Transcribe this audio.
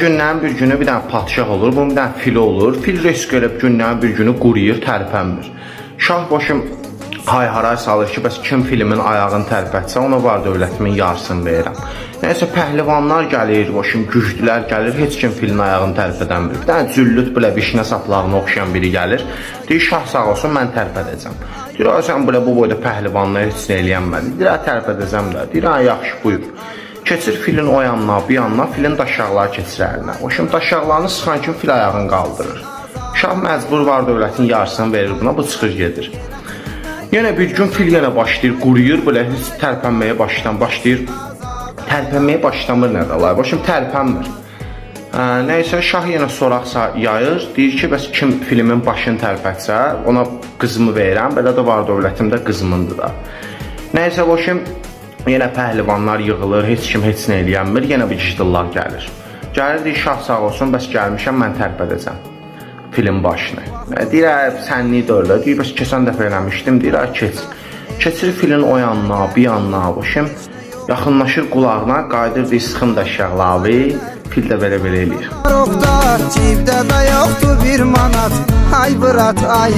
Günlərin bir günü bir dənə padşah olur, bunun bir dənə fili olur. Fil risk edib günlərin bir günü quruyur, tərpənmir. Şah başım hay-haray salır ki, bəs kim filimin ayağını tərpətsə, ona var dövlətimin yarısını verirəm. Nəysə, pəhlivanlar gəlir, başım güclülər gəlir, heç kim filin ayağını tərpədənmir. Bir dənə cüllüt belə vişnə saplağına oxşayan biri gəlir, deyir, şah sağ olsun, mən tərpədəcəm. Deyir, sən belə bu boyda pəhlivanlar heç nə eləyənmədi. Deyir, tərpədəcəm də. Deyir, yaxşı, buyur. Keçir filin o yanına, bir yanına, filin daşaqları keçir əlinə. O şimdi daşaqlarını sıxan kimi fil ayağını qaldırır. Şah məcbur var dövlətin yarısını verir buna, bu çıxır gedir. Yenə bir gün fil yenə başlayır, quruyur, belə tərpənməyə başlayır. Tərpənməyə başlamır nədə olay, başım tərpənmir. Nəysə, şah yenə soraq yayır, deyir ki, bəs kim filimin başını tərpətsə, ona qızımı verirəm, belə də var dövlətimdə qızımındır da. Nəysə, başım yenə pəhlivanlar yığılır, heç kim heç nə eləyənmir, yenə bir cidillar gəlir. Gəlir, deyir, şah sağ olsun, bəs gəlmişəm, mən tərpədəcəm filin başını. Deyir, sənliyi dörlə, deyir, bəs keçən dəfə eləmişdim, deyir, keç. Keçir filin o yanına, bir yanına, başım yaxınlaşır qulağına, qayıdır, deyir, sıxın da şəğlavi, fil də belə eləyir. Cibdə də yoxdur bir manat, ay bırat, ay